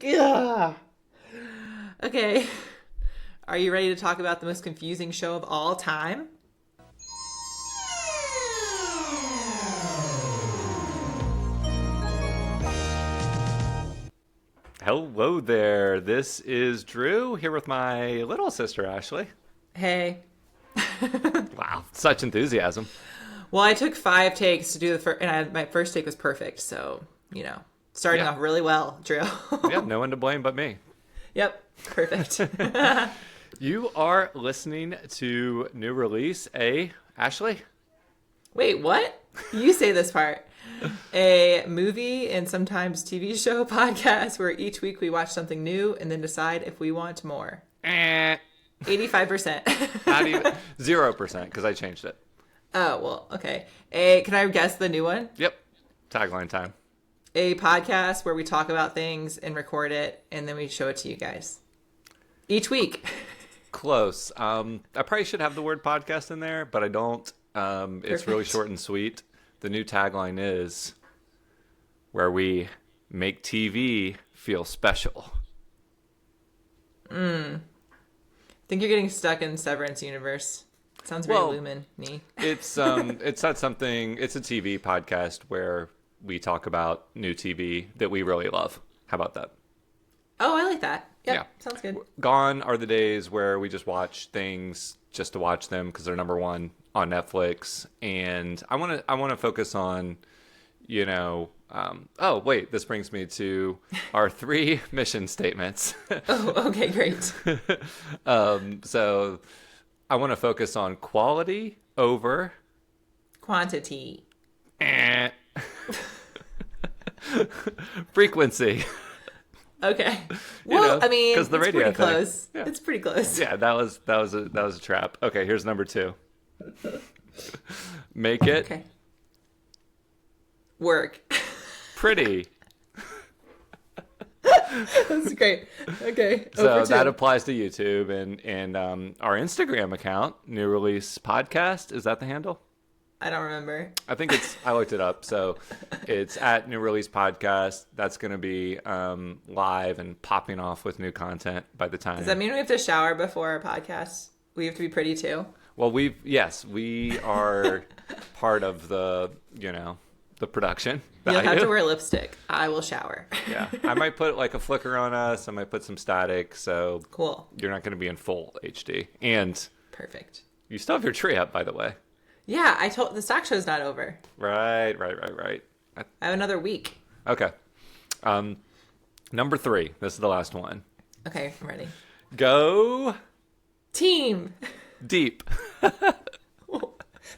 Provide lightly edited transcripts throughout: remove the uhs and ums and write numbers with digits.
Ugh. Okay. Are you ready to talk about the most confusing show of all time? Hello there. This is Drew here with my little sister, Ashley. Hey. Wow, such enthusiasm. Well, I took 5 takes to do the first, and my first take was perfect. So, starting Yeah. off really well, Drew. Yeah, no one to blame but me. Yep. Perfect. You are listening to New Release, Ashley? Wait, what? You say this part. A movie and sometimes TV show podcast where each week we watch something new and then decide if we want more. 85%. Not even 0% because I changed it. Oh, well, okay. Can I guess the new one? Yep. Tagline time. A podcast where we talk about things and record it and then we show it to you guys. Each week. Close. I probably should have the word podcast in there, but I don't. It's really short and sweet. The new tagline is where we make TV feel special. I think you're getting stuck in Severance universe. Sounds very Lumen-y. It's not something. It's a TV podcast where we talk about new TV that we really love. How about that? Oh, I like that. Yep, Yeah. Sounds good. Gone are the days where we just watch things just to watch them because they're number one on Netflix, and I want to focus on, oh wait, this brings me to our 3 mission statements. Oh, okay, great. So I want to focus on quality over Quantity. frequency. Okay. Well, I mean, it's the radio pretty thing. close. Yeah. It's pretty close. Yeah, that was a trap. Okay, here's number 2. Make it Okay. Work. pretty. That's great. Okay. So Over 2. that applies to YouTube and our Instagram account, New Release Podcast. Is that the handle? I don't remember. I think I looked it up. So it's at New Release Podcast. That's going to be live and popping off with new content by the time. Does that mean we have to shower before our podcast? We have to be pretty too? Well, we are part of the production. You'll have value. to wear lipstick. I will shower. Yeah, I might put like a flicker on us. I might put some static. So Cool. you're not going to be in full HD. And Perfect. you still have your tree up, by the way. Yeah, I told the stock show's not over. Right. I have another week. Okay. Number 3. This is the last one. Okay, I'm ready. Go Team. deep.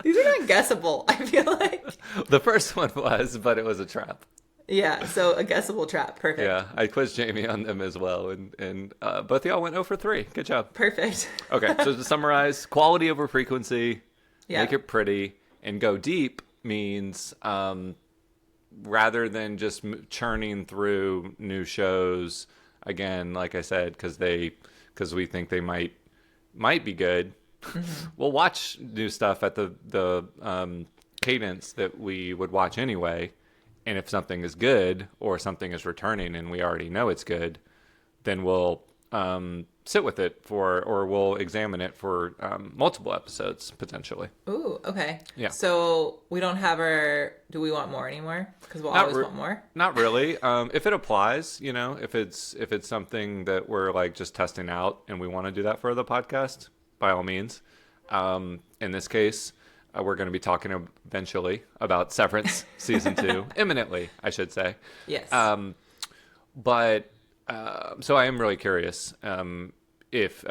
These are not guessable, I feel like. The first one was, but it was a trap. Yeah, so a guessable trap. Perfect. Yeah, I quizzed Jamie on them as well, and both of y'all went 0 for 3. Good job. Perfect. Okay, so to summarize, quality over frequency, Yeah. make it pretty, and go deep means rather than just churning through new shows, again, like I said, because we think they might be good. Mm-hmm. We'll watch new stuff at the cadence that we would watch anyway, and if something is good or something is returning and we already know it's good, then we'll sit with it or we'll examine it for multiple episodes potentially. Ooh, okay. Yeah. So we don't have do we want more anymore? Because we'll always want more. Not really. If it applies, if it's something that we're like just testing out and we want to do that for the podcast, by all means. In this case, we're going to be talking eventually about Severance season 2, imminently, I should say. Yes. But so I am really curious if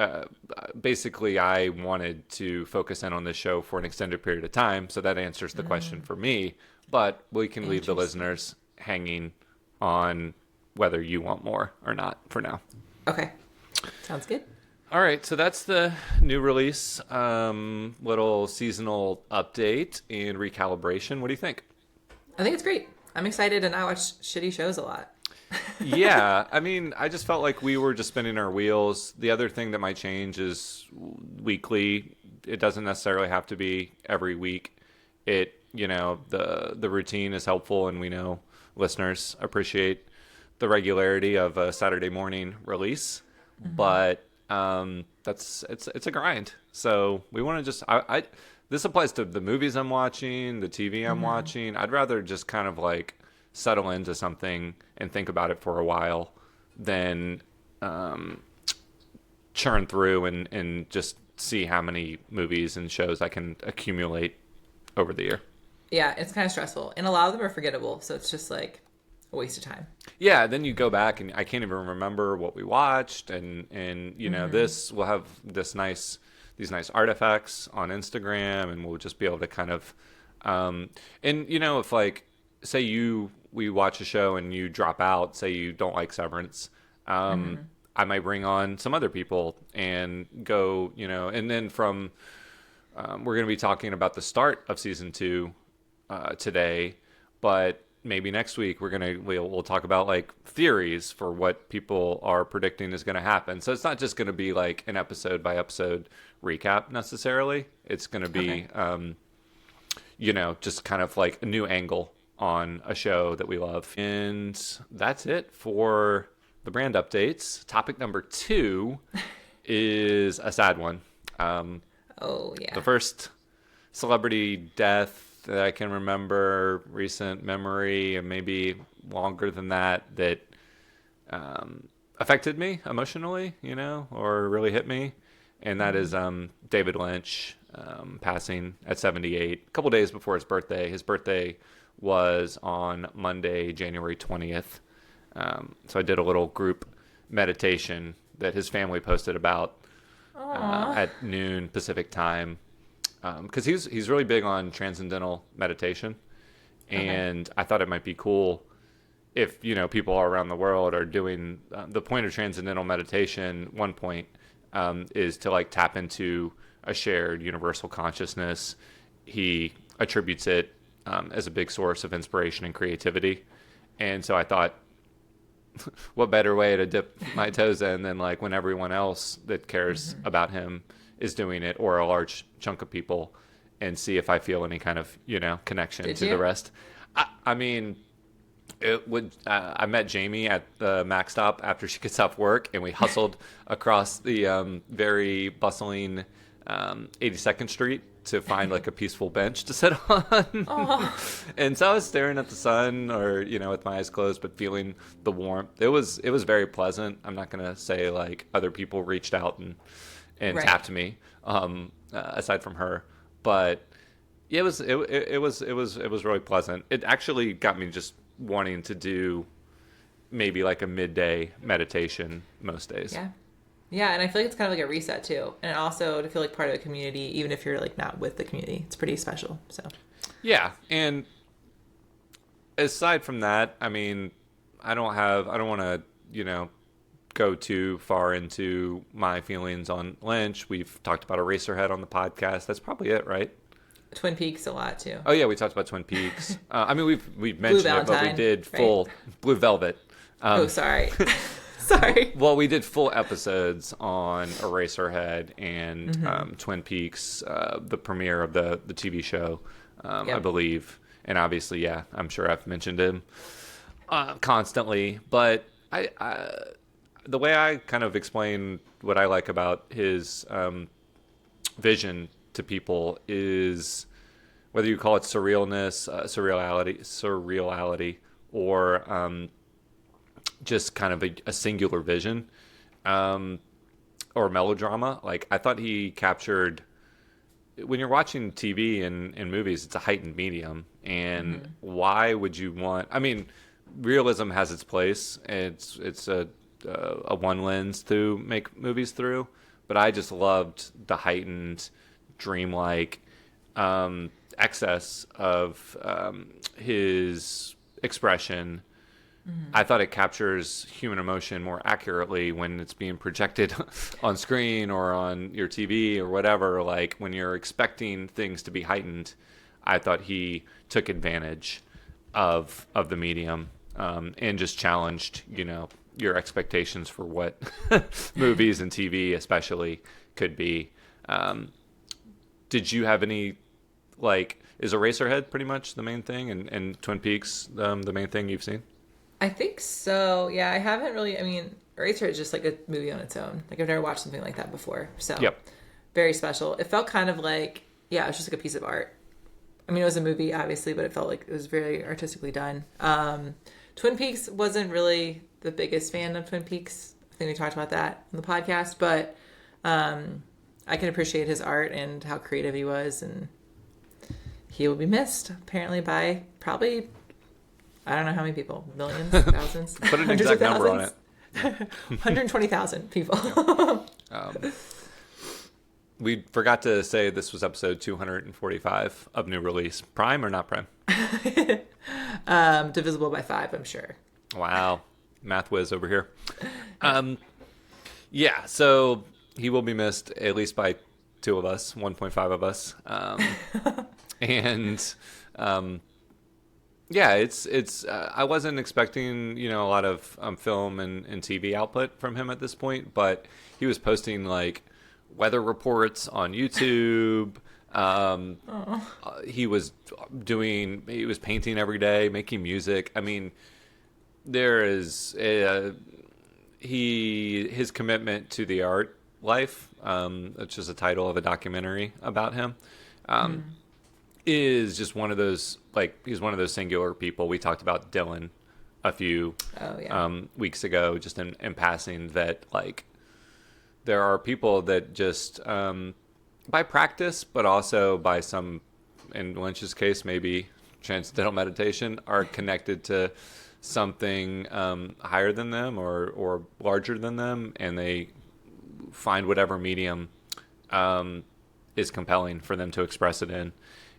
basically I wanted to focus in on this show for an extended period of time. So that answers the question for me. But we can leave the listeners hanging on whether you want more or not for now. Okay. Sounds good. All right, so that's the new release, little seasonal update and recalibration. What do you think? I think it's great. I'm excited to not watch shitty shows a lot. Yeah, I mean, I just felt like we were just spinning our wheels. The other thing that might change is weekly. It doesn't necessarily have to be every week. The routine is helpful, and we know listeners appreciate the regularity of a Saturday morning release, but it's a grind. So we want to just I this applies to the movies I'm watching, the TV I'm watching. I'd rather just kind of like settle into something and think about it for a while than churn through and just see how many movies and shows I can accumulate over the year. Yeah, it's kind of stressful. And a lot of them are forgettable. So it's just like a waste of time. Yeah, then you go back and I can't even remember what we watched. And you know, this will have these nice artifacts on Instagram, and we'll just be able to kind of, and you know, if like, say we watch a show and you drop out, say you don't like Severance, I might bring on some other people and go, you know, and then from, we're going to be talking about the start of season 2 today, but maybe next week we'll talk about like theories for what people are predicting is going to happen. So it's not just going to be like an episode by episode recap necessarily. It's going to be, you know, just kind of like a new angle on a show that we love. And that's it for the brand updates. Topic number 2 is a sad one. Oh, yeah. The first celebrity death that I can remember, recent memory, and maybe longer than that affected me emotionally, you know, or really hit me. And that is David Lynch passing at 78, a couple days before his birthday. His birthday was on Monday, January 20th. So I did a little group meditation that his family posted about at noon Pacific time, because he's really big on transcendental meditation, and I thought it might be cool if, you know, people around the world are doing the point of transcendental meditation. One point is to like tap into a shared universal consciousness. He attributes it as a big source of inspiration and creativity, and so I thought, what better way to dip my toes in than like when everyone else that cares about him is doing it, or a large chunk of people, and see if I feel any kind of, you know, connection to the rest. I mean, it would. I met Jamie at the Mac stop after she gets off work, and we hustled across the very bustling 82nd Street to find like a peaceful bench to sit on. And so I was staring at the sun, or, you know, with my eyes closed, but feeling the warmth. It was very pleasant. I'm not gonna say like other people reached out and tapped me, aside from her, but it was really pleasant. It actually got me just wanting to do maybe like a midday meditation most days. Yeah, and I feel like it's kind of like a reset too, and also to feel like part of a community, even if you're like not with the community, it's pretty special. So yeah, and aside from that, I mean, I don't want to, you know, go too far into my feelings on Lynch. We've talked about Eraserhead on the podcast. That's probably it, right? Twin Peaks a lot too. Oh yeah, we talked about Twin Peaks. I mean, we've mentioned it, but we did full Blue Velvet. Oh, sorry. Sorry. Well, we did full episodes on Eraserhead and Twin Peaks, the premiere of the TV show, I believe. And obviously, yeah, I'm sure I've mentioned him constantly. But the way I kind of explain what I like about his vision to people is, whether you call it surrealness, surreality, or just kind of a singular vision, or melodrama. Like, I thought he captured, when you're watching TV and movies, it's a heightened medium. And why would you want, I mean, realism has its place. It's a one lens to make movies through, but I just loved the heightened, dreamlike excess of his expression. I thought it captures human emotion more accurately when it's being projected on screen or on your TV or whatever. Like, when you're expecting things to be heightened, I thought he took advantage of the medium, and just challenged, you know, your expectations for what movies and TV especially could be. Did you have any, like, is Eraserhead pretty much the main thing, and Twin Peaks the main thing you've seen? I think so. Yeah, I haven't really. I mean, Eraser is just like a movie on its own. Like I've never watched something like that before. So Yep. very special. It felt kind of like, yeah, it was just like a piece of art. I mean, it was a movie, obviously, but it felt like it was very artistically done. Twin Peaks wasn't really the biggest fan of Twin Peaks. I think we talked about that on the podcast, but I can appreciate his art and how creative he was, and he will be missed apparently by probably, I don't know how many people, millions, thousands, Put an hundreds of exact number on it. thousands. 120,000 people. We forgot to say this was episode 245 of New Release. Prime or not Prime? Divisible by 5, I'm sure. Wow. Math whiz over here. Yeah, so he will be missed at least by 2 of us, 1.5 of us. And yeah, it's I wasn't expecting, a lot of film and TV output from him at this point, but he was posting like weather reports on YouTube. He was painting every day, making music. I mean, there is his commitment to the art life, which is the title of a documentary about him, is just one of those, like, he's one of those singular people. We talked about Dylan a few weeks ago, just in passing, that like there are people that just by practice, but also by some, in Lynch's case, maybe transcendental meditation, are connected to something higher than them or larger than them, and they find whatever medium is compelling for them to express it in.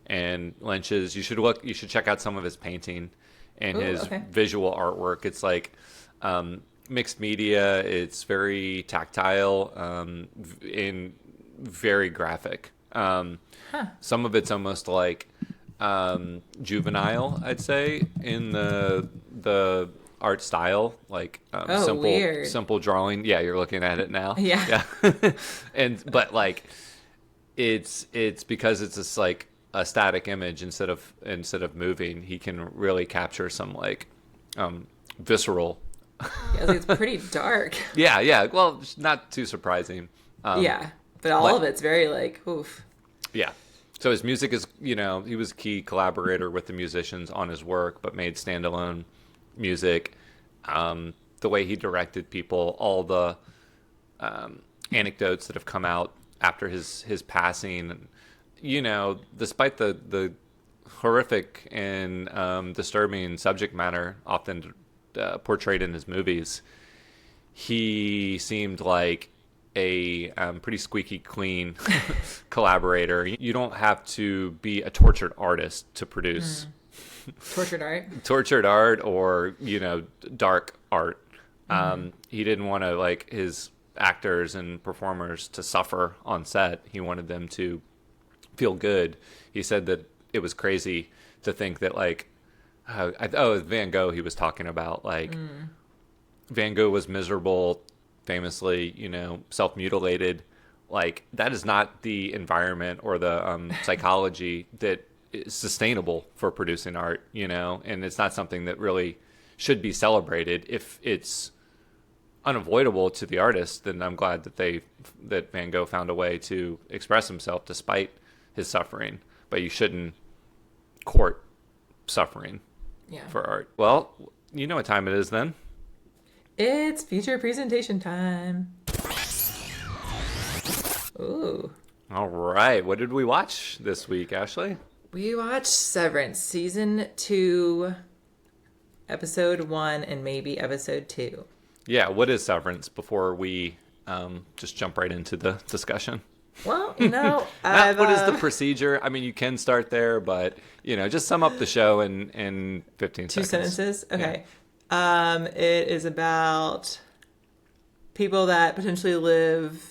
And Lynch's, you should check out some of his painting and his visual artwork. It's like mixed media. It's very tactile and very graphic. Some of it's almost like juvenile, I'd say, in the art style, like simple drawing. Yeah, you're looking at it now. Yeah. But like it's because it's just like a static image instead of moving. He can really capture some like visceral. Yeah, it's pretty dark. Yeah. Well, not too surprising. Yeah, but all of it's very like, oof. Yeah. So his music is, he was a key collaborator with the musicians on his work, but made standalone music. The way he directed people, all the anecdotes that have come out after his passing, despite the horrific and disturbing subject matter often portrayed in his movies, he seemed like a pretty squeaky clean collaborator. You don't have to be a tortured artist to produce tortured art or dark art. He didn't want to like his actors and performers to suffer on set. He wanted them to feel good. He said that it was crazy to think that like Van Gogh, he was talking about like Van Gogh was miserable, famously, self-mutilated. Like, that is not the environment or the psychology that is sustainable for producing art, and it's not something that really should be celebrated. If it's unavoidable to the artist, then I'm glad that Van Gogh found a way to express himself despite his suffering. But you shouldn't court suffering for art. Well, you know what time it is then. It's feature presentation time. Ooh. All right. What did we watch this week, Ashley? We watched Severance, Season 2, Episode 1, and maybe Episode 2. Yeah, what is Severance before we just jump right into the discussion? Well, what is the procedure? I mean, you can start there, but, just sum up the show in 15 seconds. 2 sentences? Okay. Yeah. It is about people that potentially live,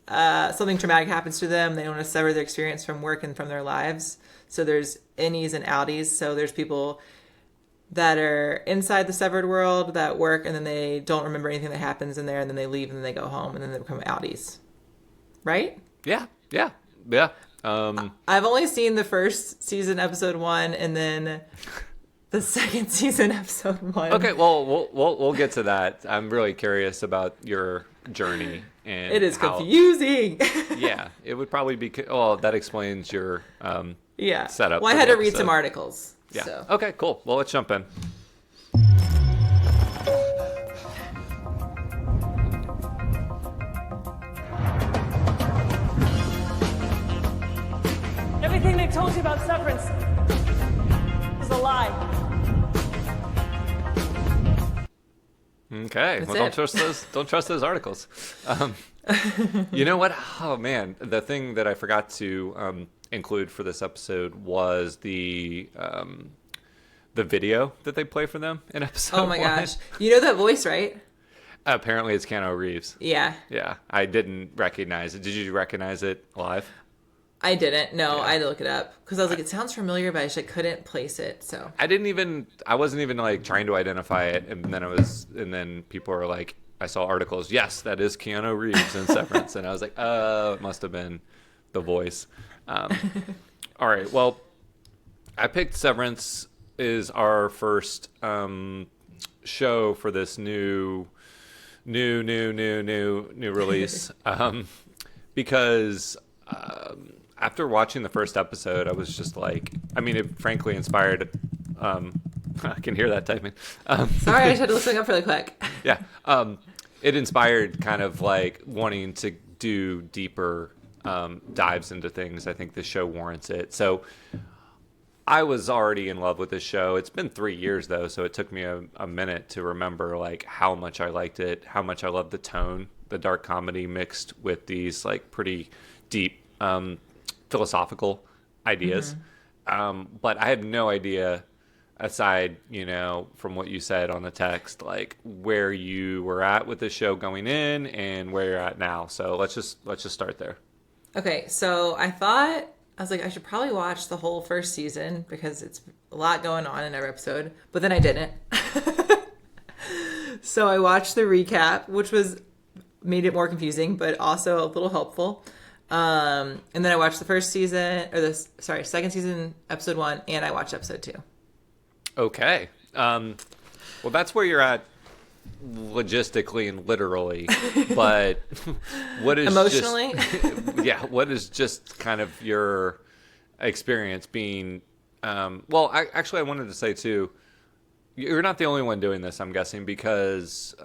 something traumatic happens to them. They want to sever their experience from work and from their lives. So there's innies and outies. So there's people that are inside the severed world that work, and then they don't remember anything that happens in there, and then they leave, and then they go home, and then they become outies. Right? Yeah. I've only seen the first season, Episode 1, and then the second season, episode 1. Okay, well, we'll get to that. I'm really curious about your journey and it is confusing. Yeah, it would probably be. Well, that explains your setup. Well, I had to read some articles. Yeah. So. Okay, cool. Well, let's jump in. Everything they told you about Severance is a lie. Okay. Well, don't trust those articles. You know what? Oh man, the thing that I forgot to include for this episode was the video that they play for them in episode 1. Oh my gosh. You know that voice, right? Apparently it's Keanu Reeves. Yeah. Yeah. I didn't recognize it. Did you recognize it live? I didn't. No, yeah. I had to look it up because I was like, it sounds familiar, but I just couldn't place it. So I wasn't even like trying to identify it, and then people were like, I saw articles. Yes, that is Keanu Reeves in Severance, and I was like, oh, it must have been the voice. All right, well, I picked Severance is our first show for this new release because. After watching the first episode, I was just like, I mean, it frankly inspired. I can hear that typing. Sorry, I just had to look something up really quick. Yeah. It inspired kind of like wanting to do deeper dives into things. I think the show warrants it. So I was already in love with this show. It's been 3 years though, so it took me a minute to remember like how much I liked it, how much I loved the tone, the dark comedy mixed with these like pretty deep philosophical ideas. But I had no idea, aside, from what you said on the text, like where you were at with the show going in and where you're at now. So let's just start there. Okay, so I was like, I should probably watch the whole first season because it's a lot going on in every episode, but then I didn't. So I watched the recap, which made it more confusing, but also a little helpful. And then I watched the second season, episode 1, and I watched episode 2. Okay. Well, that's where you're at logistically and literally, but what is emotionally? What is just kind of your experience being, well, I wanted to say too, you're not the only one doing this, I'm guessing, because,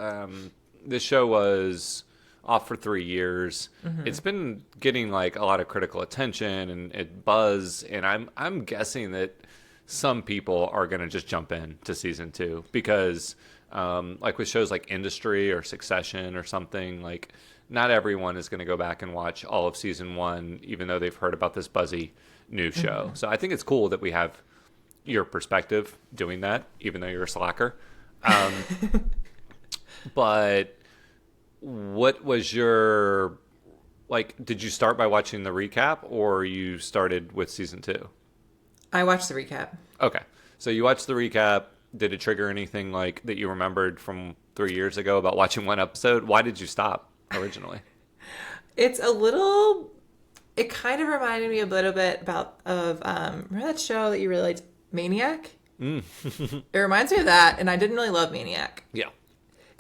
this show was off for 3 years. Mm-hmm. It's been getting like a lot of critical attention and buzz, and I'm guessing that some people are going to just jump in to season 2 because like with shows like Industry or Succession or something, like not everyone is going to go back and watch all of season 1 even though they've heard about this buzzy new show. Mm-hmm. So I think it's cool that we have your perspective doing that, even though you're a slacker. But what was your, like, did you start by watching the recap or you started with season 2? I watched the recap. Okay. So you watched the recap. Did it trigger anything like that you remembered from 3 years ago about watching one episode? Why did you stop originally? It kind of reminded me a little bit of remember that show that you really liked, Maniac? It reminds me of that, and I didn't really love Maniac. Yeah.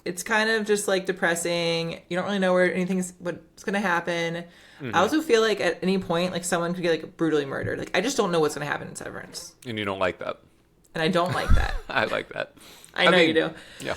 It's kind of just like depressing. You don't really know what's going to happen. Mm-hmm. I also feel like at any point, like someone could get like brutally murdered. Like I just don't know what's going to happen in Severance. And you don't like that. And I don't like that. I like that. I mean, you do. Yeah.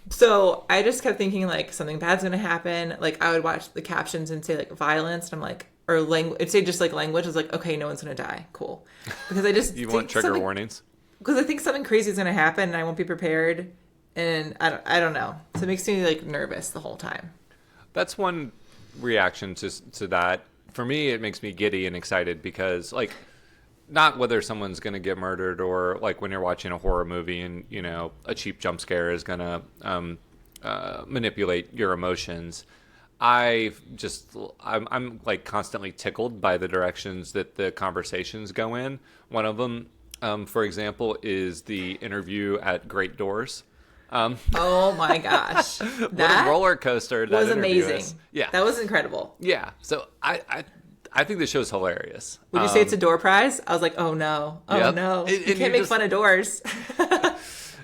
So I just kept thinking like something bad's going to happen. Like I would watch the captions and say like violence, and I'm like, or language. It'd say just like language. I was like, okay, no one's going to die. Cool. Because I just you want trigger warnings. Because I think something crazy is going to happen, and I won't be prepared. And I don't know. So it makes me like nervous the whole time. That's one reaction to that. For me, it makes me giddy and excited because like not whether someone's going to get murdered or like when you're watching a horror movie and, a cheap jump scare is going to manipulate your emotions. I'm like constantly tickled by the directions that the conversations go in. One of them, for example, is the interview at Great Doors. Oh my gosh. What a roller coaster that was amazing. Is. Yeah. That was incredible. Yeah. So I I think the show's hilarious. Would you say it's a door prize? I was like, oh no. Oh Yep. no. And You can't make fun of doors.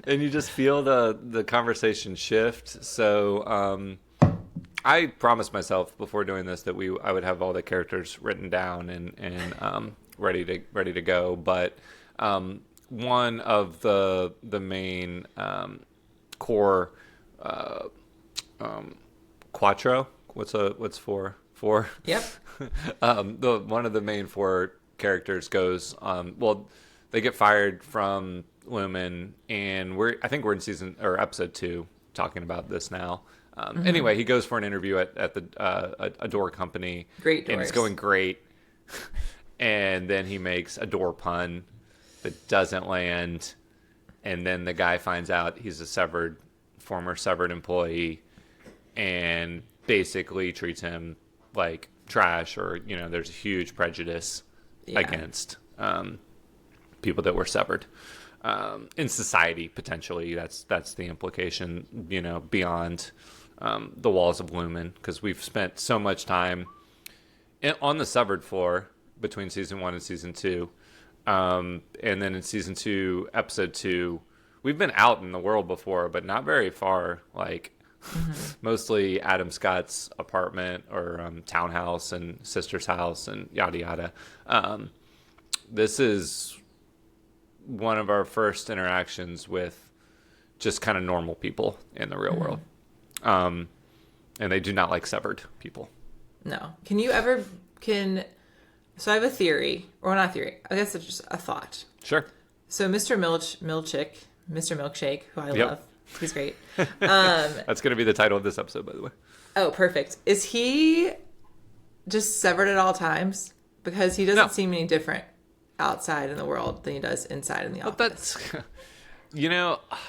And you just feel the conversation shift. So I promised myself before doing this that I would have all the characters written down and ready to go. But one of the main core quattro. What's four? Yep. One of the main four characters goes they get fired from Lumen, and I think we're in season or episode 2 talking about this now. Anyway, he goes for an interview at a door company. Great doors. And it's going great. And then he makes a door pun that doesn't land, and then the guy finds out he's a former severed employee, and basically treats him like trash, or there's a huge prejudice against people that were severed in society. Potentially, that's the implication. Beyond the walls of Lumen, because we've spent so much time on the severed floor between season 1 and season 2, and then in season 2, episode 2, we've been out in the world before, but not very far. Like mostly Adam Scott's apartment or townhouse and sister's house and yada yada. This is one of our first interactions with just kind of normal people in the real world. And they do not like severed people. No. So I have a theory, or not theory, I guess it's just a thought. Sure. So Mr. Milkshake, who I love, he's great. That's going to be the title of this episode, by the way. Oh, perfect. Is he just severed at all times? Because he doesn't seem any different outside in the world than he does inside in the office. But that's,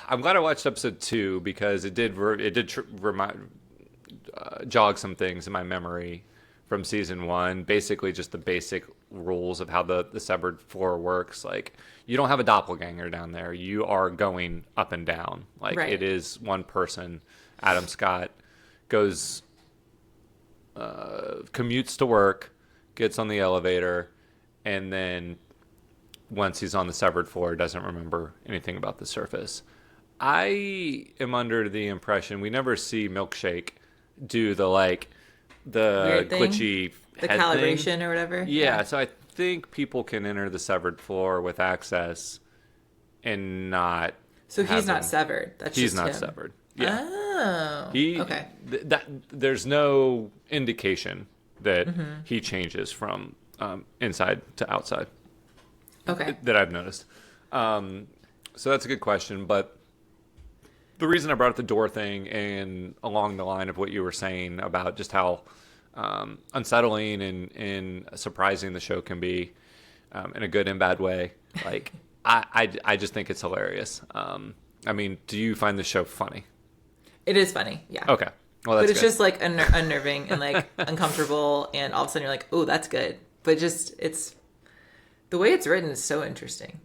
I'm glad I watched episode 2, because it did jog some things in my memory from season 1. Basically just the basic rules of how the severed floor works. Like, you don't have a doppelganger down there. You are going up and down. Like, It is one person. Adam Scott goes, commutes to work, gets on the elevator, and then once he's on the severed floor, doesn't remember anything about the surface. I am under the impression we never see Milkshake do the glitchy the head calibration thing. or whatever. Yeah, so I think people can enter the severed floor with access and not. So he's not severed. He's just not him. severed. Yeah. Oh. Okay. There's no indication that he changes from inside to outside. Okay. That I've noticed. So that's a good question, but the reason I brought up the door thing, and along the line of what you were saying about just how unsettling and surprising the show can be, in a good and bad way. Like, I just think it's hilarious. I mean, do you find the show funny? It is funny, yeah. Okay. Well, that's but it's good. just like unnerving and like uncomfortable, and all of a sudden you're like, oh, that's good. But just it's the way it's written is so interesting.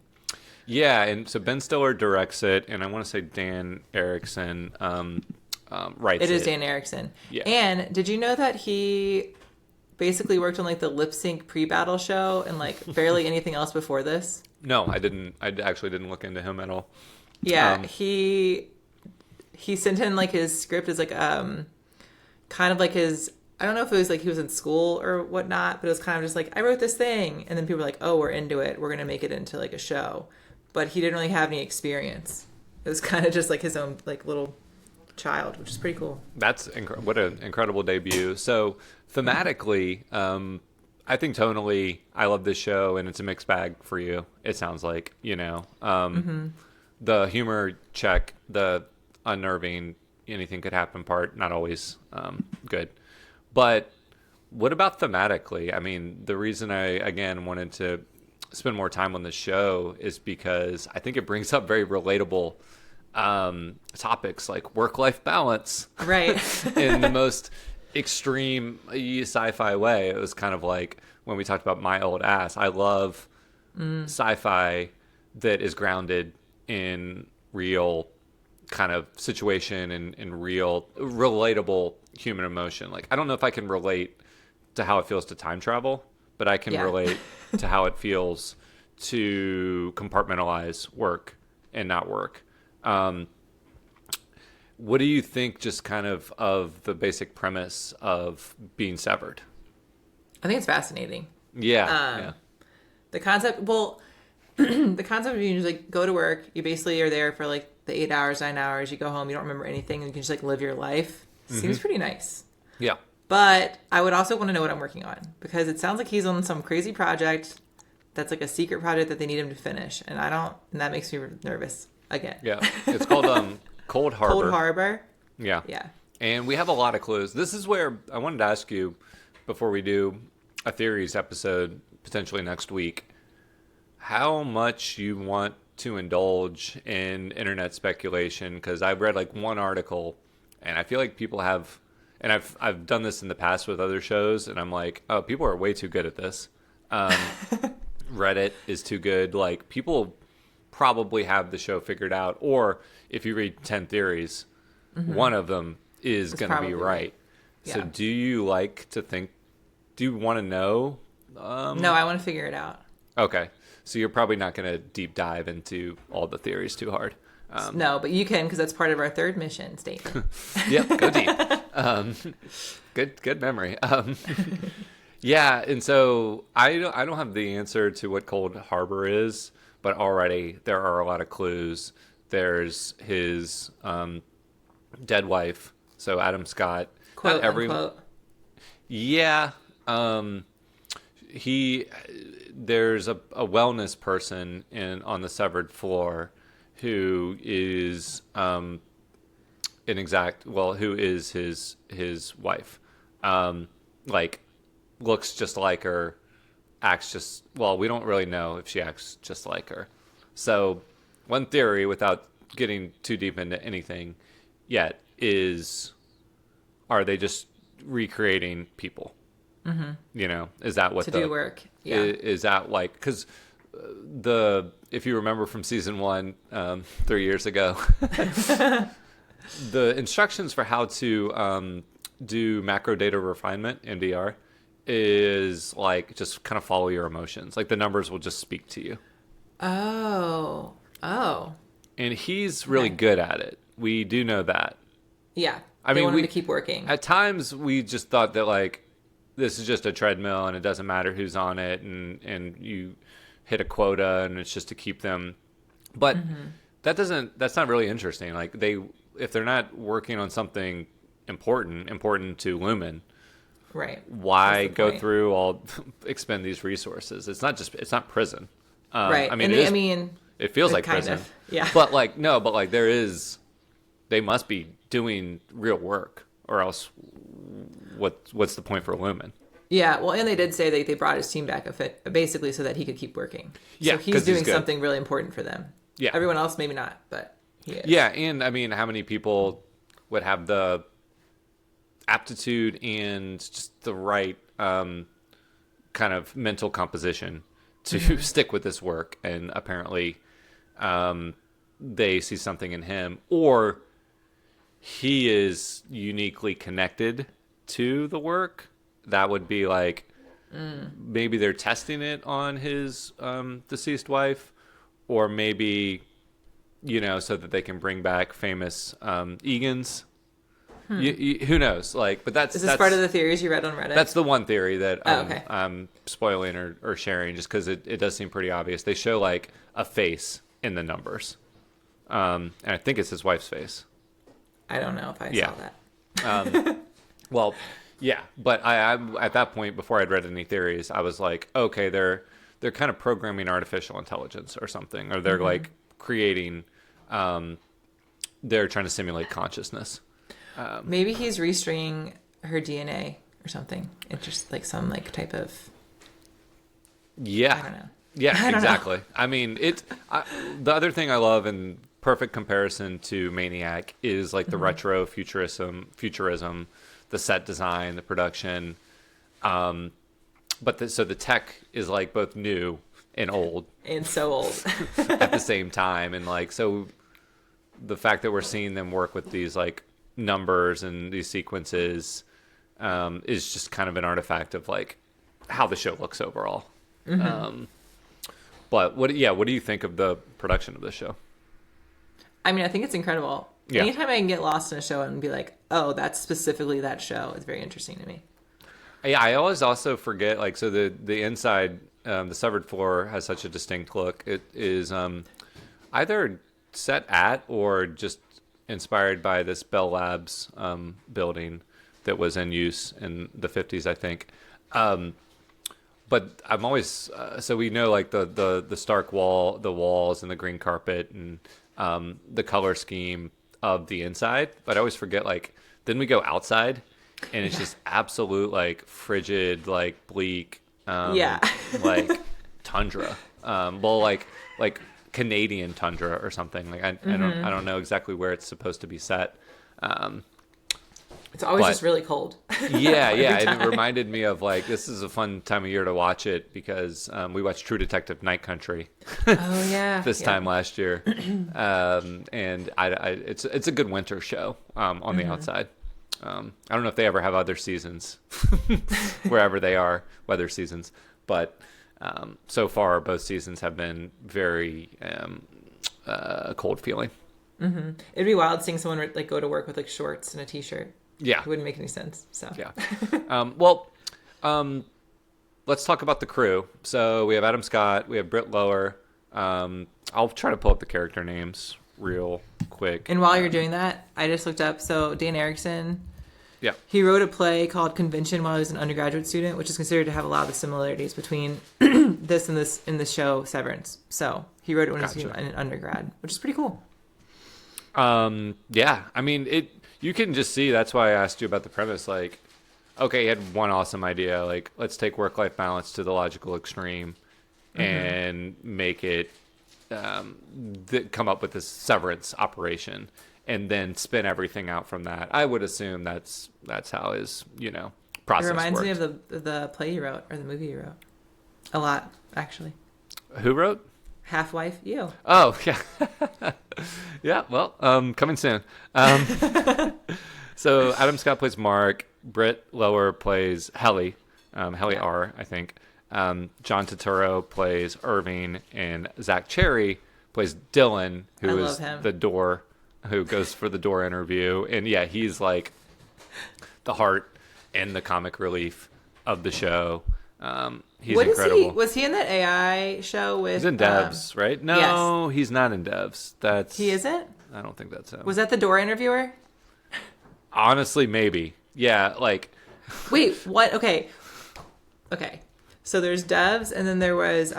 Yeah, and so Ben Stiller directs it, and I want to say Dan Erickson writes it. It is Dan Erickson. Yeah. And did you know that he basically worked on like the lip sync pre-battle show and like barely anything else before this? No, I didn't. I actually didn't look into him at all. Yeah, he sent in like his script as like kind of like his, I don't know if it was like he was in school or whatnot, but it was kind of just like, I wrote this thing, and then people were like, oh, we're into it, we're gonna make it into like a show. But he didn't really have any experience. It was kind of just like his own like little child, which is pretty cool. That's what an incredible debut. So thematically, I think tonally, I love this show, and it's a mixed bag for you. It sounds like, the humor check, the unnerving, anything could happen part, not always good. But what about thematically? I mean, the reason I, again, wanted to spend more time on the show is because I think it brings up very relatable topics like work-life balance. Right. In the most extreme sci-fi way. It was kind of like when we talked about My Old Ass. I love sci-fi that is grounded in real kind of situation and real relatable human emotion. Like, I don't know if I can relate to how it feels to time travel, but I can Yeah. relate to how it feels to compartmentalize work and not work. What do you think just kind of the basic premise of being severed? I think it's fascinating. Yeah. The concept, well, the concept of you just like go to work, you basically are there for like the 8 hours, 9 hours, you go home, you don't remember anything, and you can just like live your life. Seems pretty nice. Yeah. But I would also want to know what I'm working on, because it sounds like he's on some crazy project that's like a secret project that they need him to finish, and that makes me nervous again. Yeah. It's called Cold Harbor. Cold Harbor. Yeah. Yeah. And we have a lot of clues. This is where I wanted to ask you before we do a theories episode potentially next week, how much you want to indulge in internet speculation, because I've read like one article and I feel like people have, and I've done this in the past with other shows, and I'm like, oh, people are way too good at this. Reddit is too good. Like, people probably have the show figured out, or if you read 10 theories, one of them is going to be right. Yeah. So do you like to think, do you want to know? No, I want to figure it out. Okay. So you're probably not going to deep dive into all the theories too hard. No, but you can, because that's part of our third mission statement. Yep, go deep. Good memory. Yeah, and so I don't have the answer to what Cold Harbor is, but already there are a lot of clues. There's his dead wife, so Adam Scott. Quote, unquote. Yeah. There's a wellness person on the severed floor who is who is his wife. Like, looks just like her, acts just, well, we don't really know if she acts just like her. So one theory, without getting too deep into anything yet, is, are they just recreating people? Mm-hmm. You know, is that what to do work? Yeah. Is that like, because if you remember from season 1, 3 years ago, the instructions for how to do macro data refinement, MDR, is like, just kind of follow your emotions. Like, the numbers will just speak to you. Oh. And he's really good at it. We do know that. Yeah. I mean, want him to keep working. At times, we just thought that, like, this is just a treadmill and it doesn't matter who's on it, and you hit a quota and it's just to keep them. But that's not really interesting. Like, if they're not working on something important to Lumen, right? Why go through expend these resources? It's not prison. Right. I mean, it feels like prison. Yeah. But they must be doing real work, or else what's the point for Lumen? Yeah, well, and they did say they brought his team back basically so that he could keep working. Yeah, so he's doing something really important for them. Yeah. Everyone else maybe not, but he is. Yeah, and I mean, how many people would have the aptitude and just the right kind of mental composition to stick with this work, and apparently they see something in him, or he is uniquely connected to the work. That would be like, maybe they're testing it on his deceased wife, or maybe, so that they can bring back famous Egans. Who knows? Like, but that's part of the theories you read on Reddit? That's the one theory that okay. I'm spoiling or sharing, just because it does seem pretty obvious. They show like a face in the numbers, and I think it's his wife's face. I don't know if I saw that. Well, yeah, but I at that point, before I'd read any theories, I was like, okay, they're kind of programming artificial intelligence or something, or they're like creating, they're trying to simulate consciousness. Maybe he's restringing her DNA or something. It's just like some like type of. Yeah. I don't know. Yeah, exactly. I mean, the other thing I love, in perfect comparison to Maniac, is like the retro futurism, the set design, the production. So the tech is like both new and old. And so old. At the same time. And like, so the fact that we're seeing them work with these like numbers and these sequences is just kind of an artifact of like how the show looks overall. But what do you think of the production of this show? I mean, I think it's incredible. Yeah. Anytime I can get lost in a show and be like, oh, that's specifically that show, it's very interesting to me. Yeah, I always also forget, like, so the inside, the severed floor has such a distinct look. It is either set at or just inspired by this Bell Labs building that was in use in the 50s, I think. But I'm always so we know like the stark wall, the walls, and the green carpet, and the color scheme of the inside. But I always forget, like, then we go outside, and it's just absolute like frigid, like bleak, like tundra. Well, like Canadian tundra or something. Like I don't know exactly where it's supposed to be set. It's always just really cold. Yeah. And it reminded me of, like, this is a fun time of year to watch it because we watched True Detective Night Country. Oh yeah. This time last year, and it's a good winter show on the outside. I don't know if they ever have other seasons wherever they are, weather seasons, but so far both seasons have been very cold feeling. It'd be wild seeing someone like go to work with like shorts and a t-shirt. Yeah, it wouldn't make any sense. So yeah. Let's talk about the crew. So we have Adam Scott, we have Britt Lower. I'll try to pull up the character names real quick. And while you're doing that, I just looked up. So Dan Erickson, yeah, he wrote a play called Convention while he was an undergraduate student, which is considered to have a lot of the similarities between this and the show Severance. So he wrote it when he was an undergrad, which is pretty cool. Yeah, I mean, you can just see, that's why I asked you about the premise. Like, okay, he had one awesome idea, like, let's take work-life balance to the logical extreme and make it come up with this severance operation and then spin everything out from that. I would assume that's how his process It reminds me worked. of the play you wrote or the movie you wrote a lot, actually. Who wrote? Half-Wife, you. Oh, yeah. Yeah, well, coming soon. So Adam Scott plays Mark. Britt Lower plays Helly. Helly R, I think. John Turturro plays Irving. And Zach Cherry plays Dylan, who is the door, who goes for the door interview. And, yeah, he's like the heart and the comic relief of the show. He's incredible. Was he in that AI show with? He's in Devs, right? No, yes. He's not in Devs. He isn't? I don't think that's him. Was that the door interviewer? Honestly, maybe. Yeah, like. Wait, what? Okay. So there's Devs, and then there was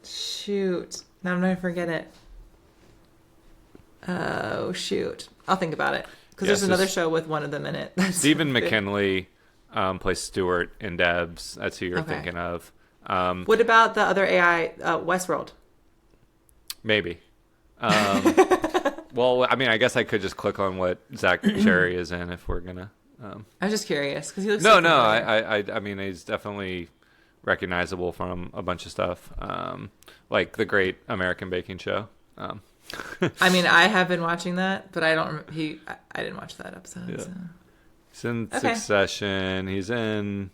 shoot. Now I'm gonna forget it. Oh shoot! I'll think about it because there's another show with one of them in it. Stephen McKinley plays Stewart in Devs. That's who you're thinking of. What about the other AI, Westworld? Maybe. Well, I mean, I guess I could just click on what Zach Cherry is in if we're gonna. I was just curious because he looks. No. I mean, he's definitely recognizable from a bunch of stuff, like the Great American Baking Show. I mean, I have been watching that, but I don't. I didn't watch that episode. Yeah. So. He's in Succession. He's in.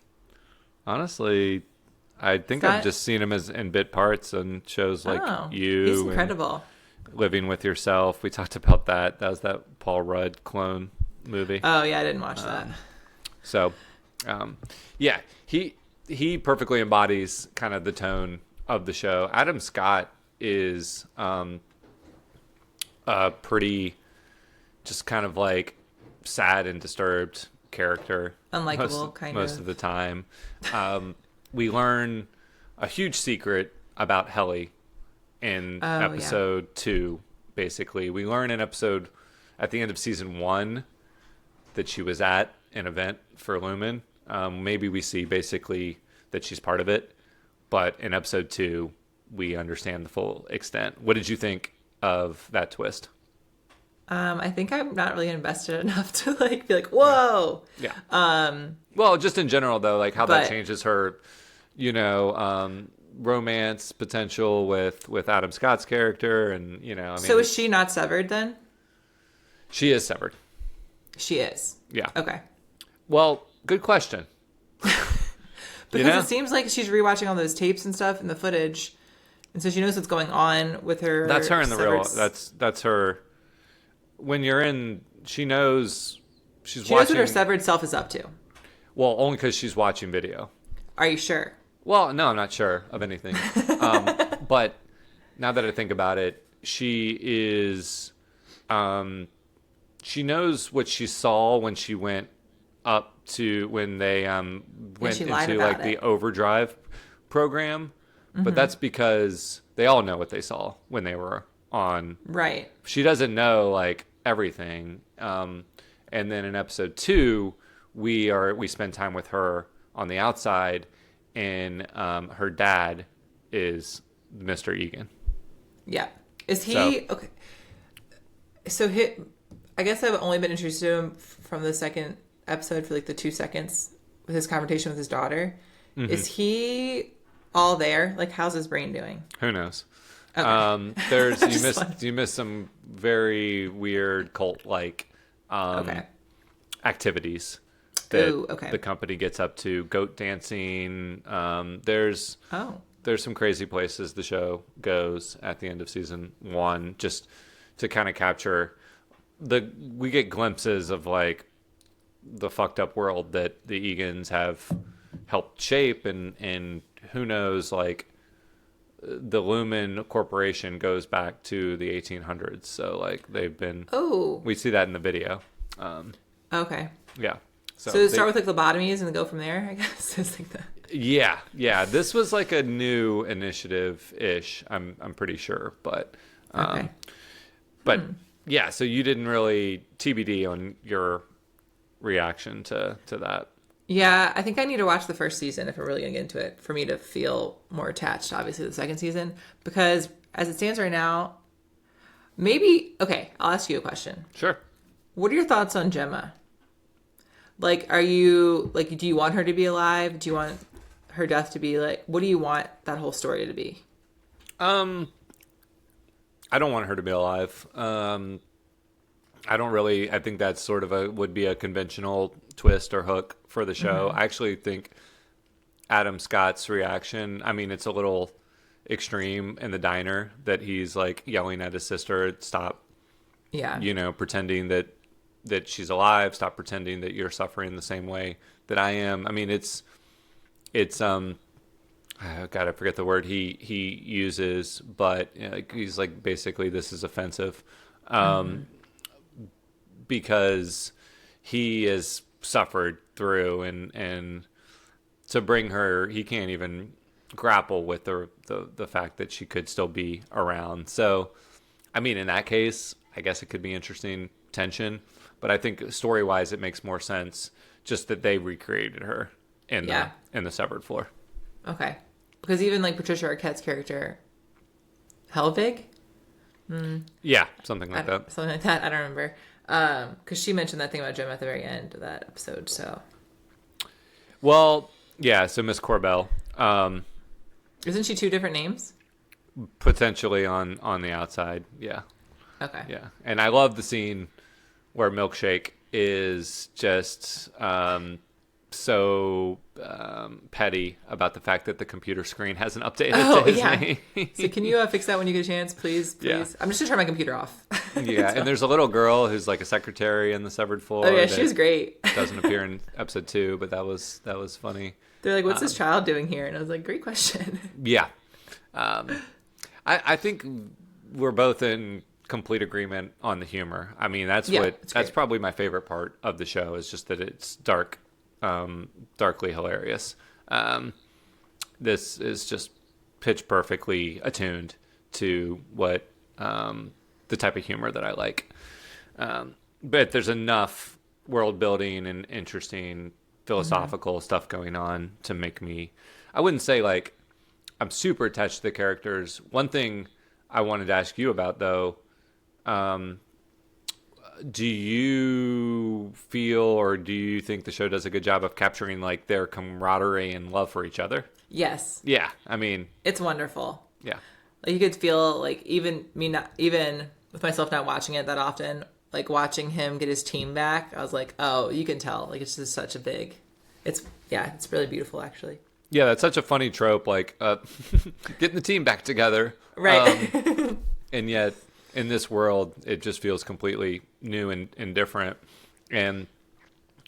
Honestly, I think I've just seen him in bit parts on shows like You. He's incredible. Living with Yourself. We talked about that. That was that Paul Rudd clone movie. Oh yeah, I didn't watch that. So, yeah, he perfectly embodies kind of the tone of the show. Adam Scott is a pretty just kind of like sad and disturbed character. Unlikable, most of the time. We learn a huge secret about Helly in episode 2, basically. We learn at the end of season 1 that she was at an event for Lumen. Maybe we see basically that she's part of it, but in episode 2, we understand the full extent. What did you think of that twist? I think I'm not really invested enough to like be like, whoa. Yeah. Well, just in general though, like how that changes her, romance potential with Adam Scott's character, and I mean. So is she not severed then? She is severed. She is. Yeah. Okay. Well, good question. Because it seems like she's rewatching all those tapes and stuff and the footage, and so she knows what's going on with her. That's her in the real. severed- That's her. When you're in, she knows she's She watching. knows what her severed self is up to. Well, only because she's watching video. Are you sure? Well, no, I'm not sure of anything. But now that I think about it, she is. She knows what she saw when she went up to when they went into like the overdrive program. But that's because they all know what they saw when they were on. Right. She doesn't know like everything. And then in episode 2, we spend time with her on the outside, and her dad is Mr. Egan. Yeah. Is he okay? So I guess I've only been introduced to him from the second episode for like the 2 seconds with his conversation with his daughter. Mm-hmm. Is he all there? Like, how's his brain doing? Who knows? Okay. You missed some very weird cult like activities that the company gets up to. Goat dancing. There's some crazy places the show goes at the end of season 1, just to kind of capture we get glimpses of like the fucked up world that the Egans have helped shape, and who knows, like the Lumen Corporation goes back to the 1800s, so like they've been we see that in the video. Okay. Yeah. So they start with like lobotomies and go from there, I guess. It's like that. Yeah. This was like a new initiative-ish, I'm pretty sure, but yeah. So you didn't really TBD on your reaction to that. Yeah, I think I need to watch the first season if we're really going to get into it for me to feel more attached, obviously, to the second season. Because as it stands right now, I'll ask you a question. Sure. What are your thoughts on Gemma? Like, do you want her to be alive? Do you want her death to be like, what do you want that whole story to be? I don't want her to be alive. I think that's sort of would be a conventional twist or hook for the show. Mm-hmm. I actually think Adam Scott's reaction, I mean, it's a little extreme in the diner that he's like yelling at his sister, stop, pretending that she's alive, stop pretending that you're suffering the same way that I am. I mean, it's oh God, I forget the word he uses, but he's like, basically this is offensive. Because he has suffered through, and to bring her, he can't even grapple with the fact that she could still be around. So, I mean, in that case, I guess it could be interesting tension, but I think story-wise, it makes more sense just that they recreated her in the severed floor. Okay, because even like Patricia Arquette's character, Helvig. Yeah, something like that. Something like that. I don't remember. Because she mentioned that thing about Jim at the very end of that episode. So, well, yeah. So Miss Corbell, isn't she 2 different names? Potentially on the outside. Yeah. Okay. Yeah, and I love the scene where Milkshake is just so petty about the fact that the computer screen hasn't updated to his name. So can you fix that when you get a chance, please? Yeah. I'm just going to turn my computer off. Yeah, and there's a little girl who's like a secretary in the severed floor. Oh yeah, she was great. Doesn't appear in episode 2, but that was funny. They're like, what's this child doing here? And I was like, great question. Yeah. I think we're both in complete agreement on the humor. I mean, that's probably my favorite part of the show, is just that it's darkly hilarious. This is just pitch perfectly attuned to what the type of humor that I like. But there's enough world building and interesting philosophical stuff going on to make me, I wouldn't say like I'm super attached to the characters. One thing I wanted to ask you about though, do you feel, or do you think the show does a good job of capturing like their camaraderie and love for each other? Yes. Yeah. I mean, it's wonderful. Yeah. Like you could feel like even with myself not watching it that often, like watching him get his team back, I was like, oh, you can tell. Like it's just such a big, it's really beautiful actually. Yeah, that's such a funny trope, like getting the team back together. Right. And yet, in this world, it just feels completely new and different. And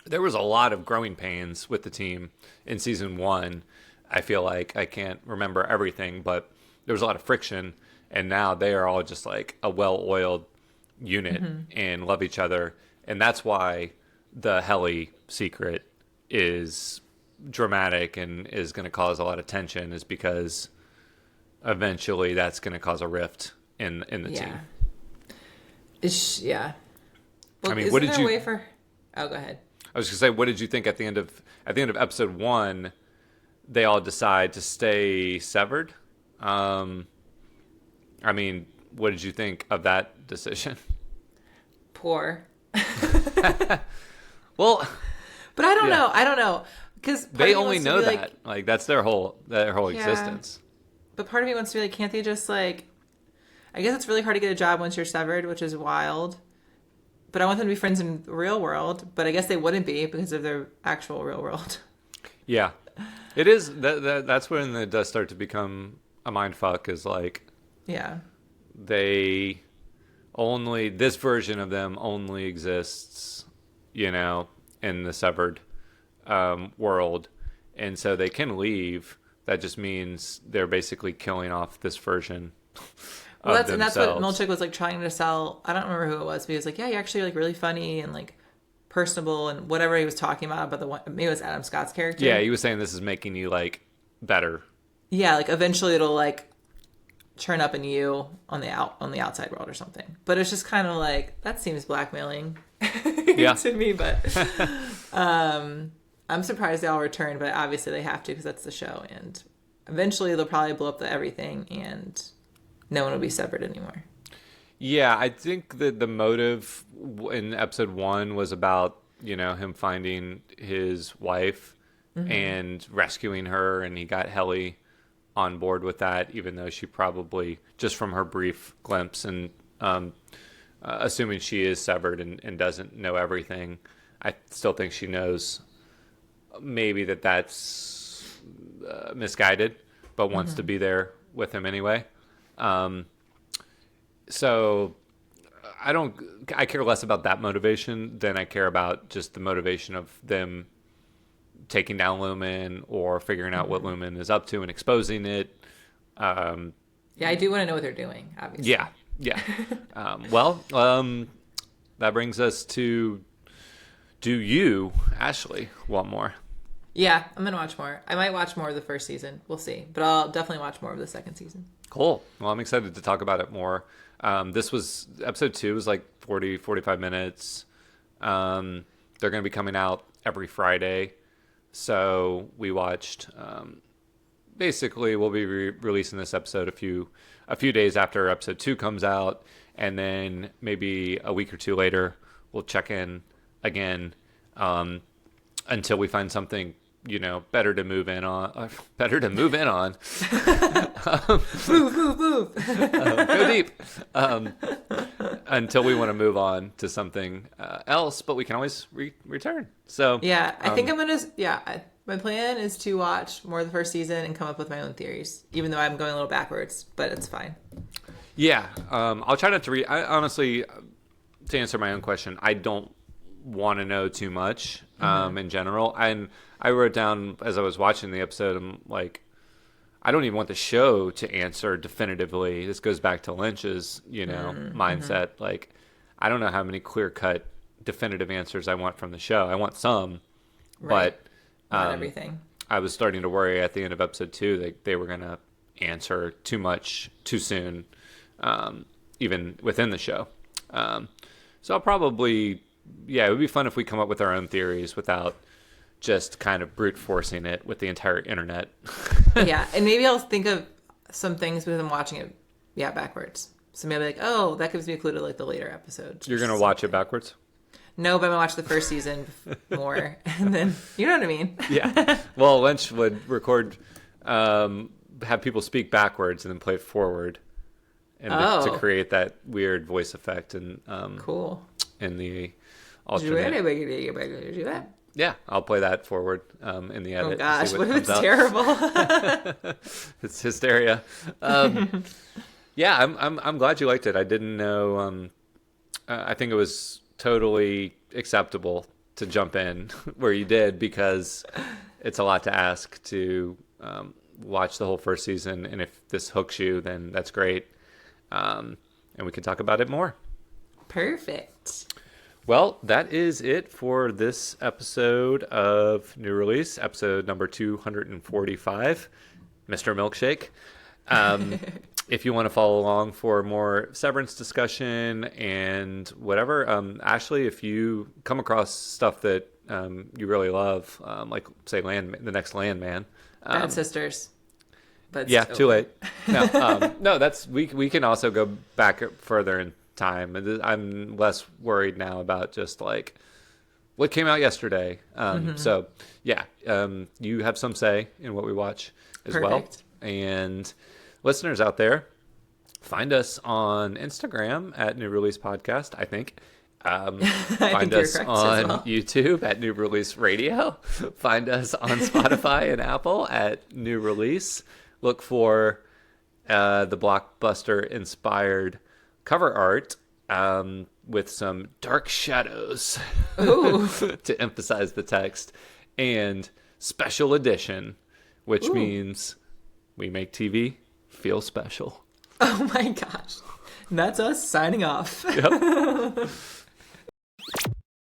there was a lot of growing pains with the team in season 1. I feel like I can't remember everything, but there was a lot of friction. And now they are all just like a well-oiled unit and love each other. And that's why the Helly secret is dramatic and is going to cause a lot of tension, is because eventually that's going to cause a rift in the team. Yeah. Well, I mean, isn't what did there you? a way for? Oh, go ahead. I was going to say, what did you think at the end of episode 1? They all decide to stay severed. I mean, what did you think of that decision? Poor. Well, but I don't know. I don't know, because they only know that. Like that's their whole existence. But part of me wants to be like, can't they just like? I guess it's really hard to get a job once you're severed, which is wild. But I want them to be friends in the real world. But I guess they wouldn't be because of their actual real world. Yeah, it is. That's when it does start to become a mind fuck. Is like, Yeah. This version of them only exists, in the severed world, and so they can leave. That just means they're basically killing off this version. Well, that's what Milchick was like trying to sell. I don't remember who it was, but he was like, "Yeah, you're actually like really funny and like personable and whatever he was talking about the one. Maybe it was Adam Scott's character. Yeah, he was saying this is making you like better. Yeah, like eventually it'll like turn up in you on the outside world or something. But it's just kind of like that seems blackmailing to me. But I'm surprised they all return. But obviously they have to because that's the show, and eventually they'll probably blow up everything and no one will be severed anymore. Yeah, I think that the motive in episode 1 was about, him finding his wife and rescuing her, and he got Helly on board with that, even though she probably, just from her brief glimpse and assuming she is severed and doesn't know everything, I still think she knows maybe that's misguided, but wants to be there with him anyway. So I care less about that motivation than I care about just the motivation of them taking down Lumen or figuring out what Lumen is up to and exposing it. Yeah, I do want to know what they're doing, obviously. Yeah. That brings us to, do you, Ashley, want more? Yeah, I'm going to watch more. I might watch more of the first season. We'll see. But I'll definitely watch more of the second season. Cool. Well, I'm excited to talk about it more. This was episode 2 was like 45 minutes. They're going to be coming out every Friday. So we watched, basically we'll be releasing this episode a few days after episode 2 comes out. And then maybe a week or 2 later, we'll check in again, until we find something, better to move in on. Move. Go deep. Until we want to move on to something else, but we can always return. So yeah, I think I'm gonna. My plan is to watch more of the first season and come up with my own theories, even though I'm going a little backwards, but it's fine. Yeah, I'll try not to read. I honestly, to answer my own question, I don't want to know too much in general. And I wrote down as I was watching the episode, I'm like, I don't even want the show to answer definitively. This goes back to Lynch's, mindset. Like, I don't know how many clear-cut definitive answers I want from the show. I want some, but not everything. I was starting to worry at the end of episode 2 that they were going to answer too much too soon, even within the show. So I'll probably, it would be fun if we come up with our own theories without just kind of brute forcing it with the entire internet. Yeah, and maybe I'll think of some things because I'm watching it, backwards. So maybe like, oh, that gives me a clue to like the later episodes. You're going to watch it backwards? No, but I'm going to watch the first season more. And then, you know what I mean? Yeah. Well, Lynch would record, have people speak backwards and then play it forward. And to create that weird voice effect. And cool. In the alternate. Yeah, I'll play that forward in the edit. Oh gosh, see what if comes it's out. terrible? It's hysteria. Yeah, I'm glad you liked it. I didn't know. I think it was totally acceptable to jump in where you did, because it's a lot to ask to watch the whole first season. And if this hooks you, then that's great. And we can talk about it more. Perfect. Well, that is it for this episode of New Release, episode number 245, Mr. Milkshake. If you want to follow along for more Severance discussion and whatever, Ashley, if you come across stuff that you really love, like, say, the next Landman. Bad Sisters. But Yeah, still. too late. No, no, that's we can also go back further in time. I'm less worried now about just like what came out yesterday. So yeah, you have some say in what we watch as Perfect. well. And listeners out there, find us on Instagram at New Release Podcast, I think. Find you're us correct on as well. YouTube at New Release Radio. Find us on Spotify and Apple at New Release. Look for the Blockbuster inspired cover art with some dark shadows to emphasize the text, and special edition, which means we make TV feel special. Oh my gosh. And that's us signing off. Yep.